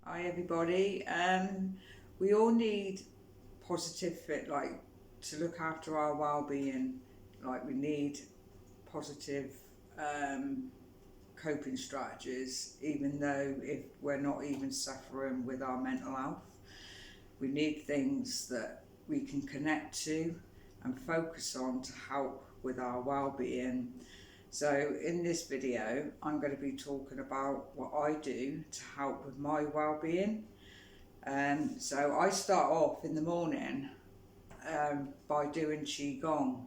Hi everybody. We all need positive fit, like to look after our well-being. Like we need positive um, coping strategies, even though if we're not even suffering with our mental health, we need things that we can connect to and focus on to help with our well-being. So in this video, I'm going to be talking about what I do to help with my well-being. So I start off in the morning by doing qigong.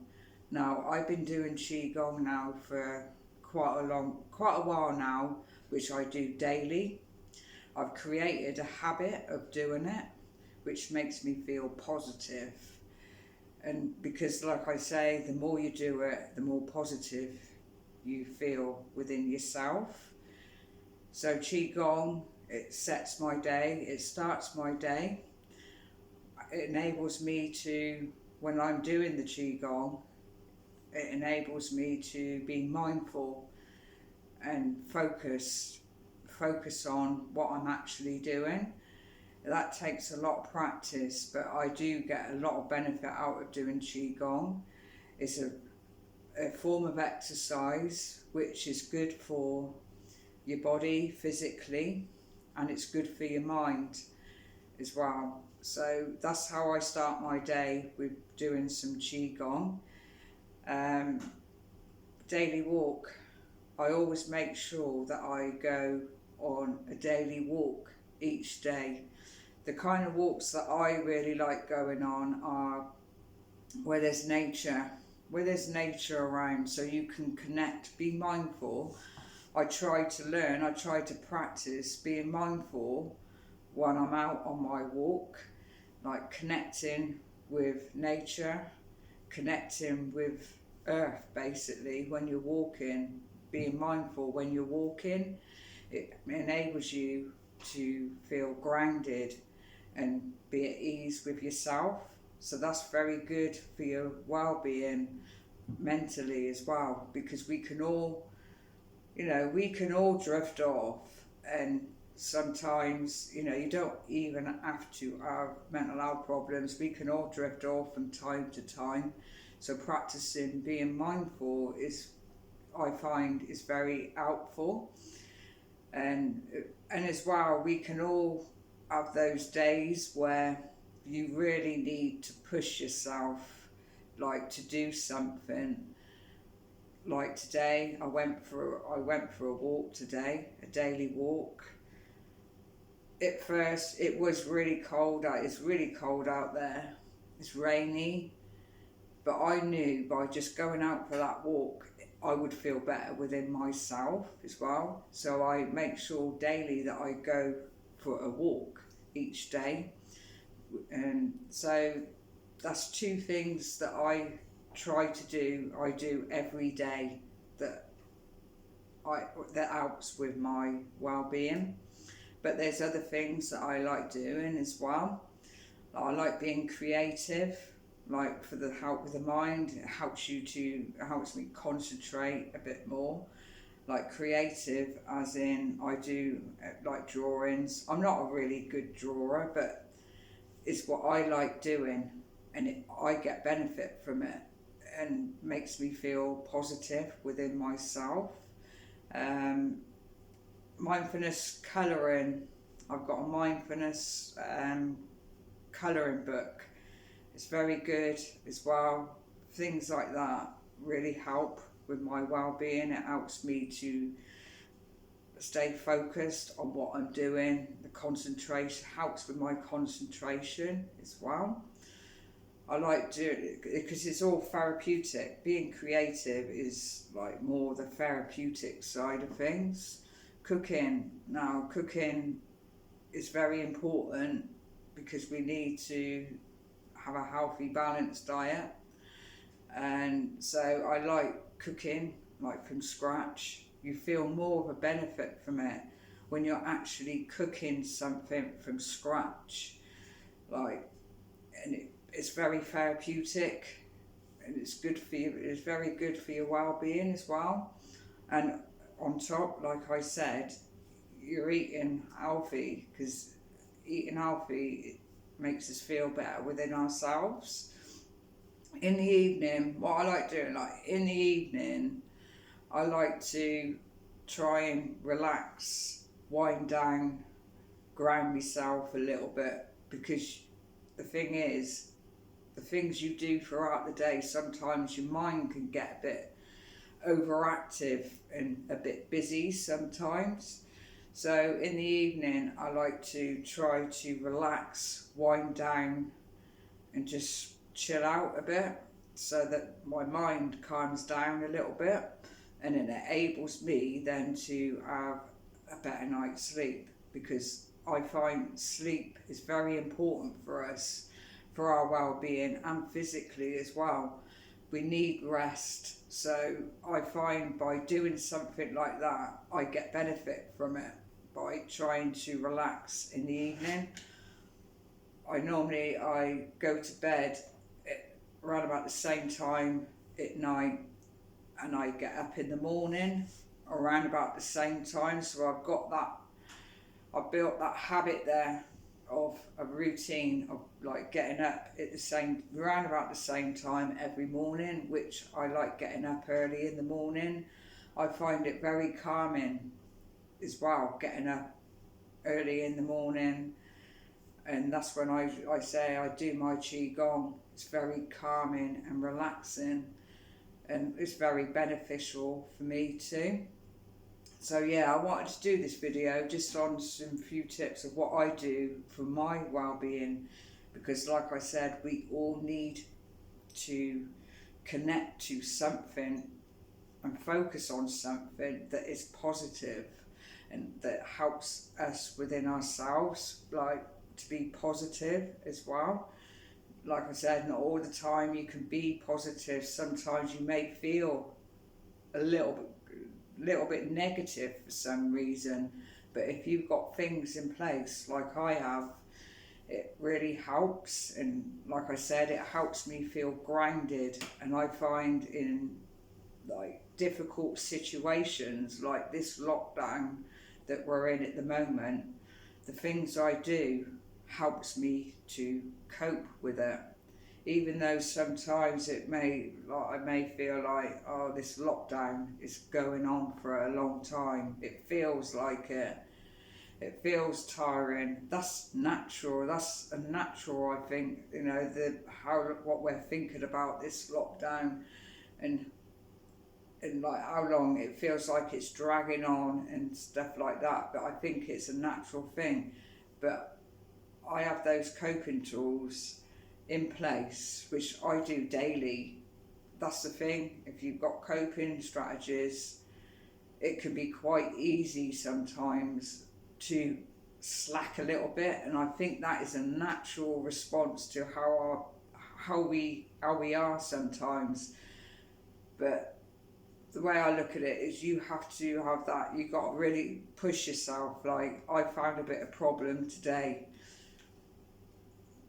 Now I've been doing qigong now for quite a while now, which I do daily. I've created a habit of doing it, which makes me feel positive. And because, like I say, the more you do it, the more positive you feel within yourself. So qigong, it sets my day, it starts my day. It enables me to, when I'm doing the qigong, it enables me to be mindful and focus on what I'm actually doing. That takes a lot of practice, but I do get a lot of benefit out of doing qigong. It's a form of exercise which is good for your body physically, and it's good for your mind as well. So that's how I start my day, with doing some qigong. Daily walk. I always make sure that I go on a daily walk each day. The kind of walks that I really like going on are where there's nature around, so you can connect, be mindful. I try to practice being mindful when I'm out on my walk, like connecting with nature, connecting with earth basically. When you're walking, being mindful when you're walking, it enables you to feel grounded and be at ease with yourself. So that's very good for your well-being mentally as well, because we can all drift off, and sometimes you don't even have to have mental health problems. We can all drift off from time to time. So practicing being mindful I find is very helpful. And as well, we can all have those days where you really need to push yourself, like to do something. Like today, I went for a walk today, a daily walk. At first, it was really cold out. It's really cold out there. It's rainy, but I knew by just going out for that walk, I would feel better within myself as well. So I make sure daily that I go for a walk each day. And so that's two things that I try to do. I do every day that helps with my well-being. But there's other things that I like doing as well. I like being creative, like for the help with the mind. It helps me concentrate a bit more. Like creative, as in I do like drawings. I'm not a really good drawer, but it's what I like doing, and I get benefit from it, and makes me feel positive within myself. Mindfulness colouring. I've got a mindfulness colouring book. It's very good as well. Things like that really help with my well-being. It helps me to stay focused on what I'm doing. The concentration helps with my concentration as well. I like doing it because it's all therapeutic. Being creative is like more the therapeutic side of things. Cooking is very important because we need to have a healthy, balanced diet. And so I like cooking, like from scratch. You feel more of a benefit from it when you're actually cooking something from scratch. It's very therapeutic, and it's good for you. It's very good for your well-being as well. And on top, like I said, you're eating healthy, because eating healthy makes us feel better within ourselves. In the evening, what I like doing, like in the evening, I like to try and relax, wind down, ground myself a little bit, because the thing is, the things you do throughout the day, sometimes your mind can get a bit overactive and a bit busy sometimes. So in the evening, I like to try to relax, wind down, and just chill out a bit, so that my mind calms down a little bit, and it enables me then to have a better night's sleep, because I find sleep is very important for us, for our well-being, and physically as well. We need rest, so I find by doing something like that, I get benefit from it by trying to relax in the evening. I go to bed around about the same time at night, and I get up in the morning around about the same time. So I've built that habit there of a routine of like getting up at around about the same time every morning, which I like getting up early in the morning. I find it very calming as well, getting up early in the morning, and that's when I say I do my qigong. It's very calming and relaxing, and it's very beneficial for me too. So yeah, I wanted to do this video just on some few tips of what I do for my well-being, because like I said, we all need to connect to something and focus on something that is positive and that helps us within ourselves, like to be positive as well. Like I said, not all the time you can be positive. Sometimes you may feel a little bit negative for some reason, but if you've got things in place like I have, it really helps. And like I said, it helps me feel grounded, and I find in like difficult situations like this lockdown that we're in at the moment, the things I do helps me to cope with it. Even though sometimes I may feel like, oh, this lockdown is going on for a long time. It feels like it. It feels tiring. That's natural. That's a natural, I think, what we're thinking about this lockdown, and like how long it feels like it's dragging on and stuff like that. But I think it's a natural thing. But I have those coping tools in place, which I do daily. That's the thing. If you've got coping strategies, it can be quite easy sometimes to slack a little bit, and I think that is a natural response to how we are sometimes. But the way I look at it is, you have to have that. You've got to really push yourself. Like, I found a bit of problem today.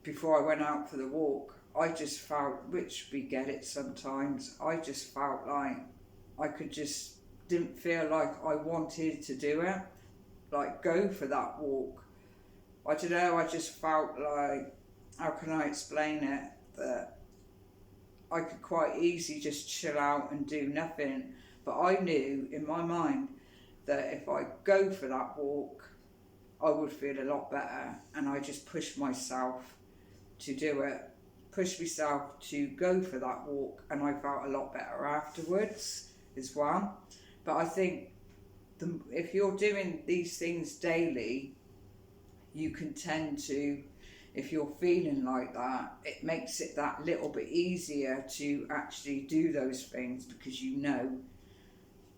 Before I went out for the walk, I just felt, which we get it sometimes, I just felt like didn't feel like I wanted to do it, like go for that walk. I don't know, I just felt like, how can I explain it, that I could quite easily just chill out and do nothing. But I knew in my mind that if I go for that walk, I would feel a lot better, and I just pushed myself to do it, push myself to go for that walk, and I felt a lot better afterwards as well. But I think if you're doing these things daily, you can tend to, if you're feeling like that, it makes it that little bit easier to actually do those things, because you know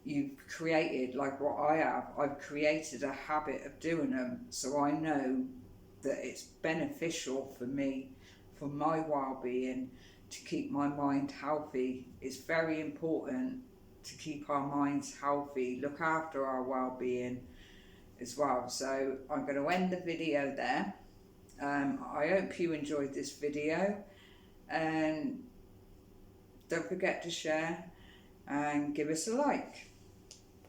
you've created, like what I have, I've created a habit of doing them, so I know that it's beneficial for me, for my well-being, to keep my mind healthy. It's very important to keep our minds healthy, look after our well-being as well. So I'm going to end the video there. I hope you enjoyed this video, and don't forget to share and give us a like.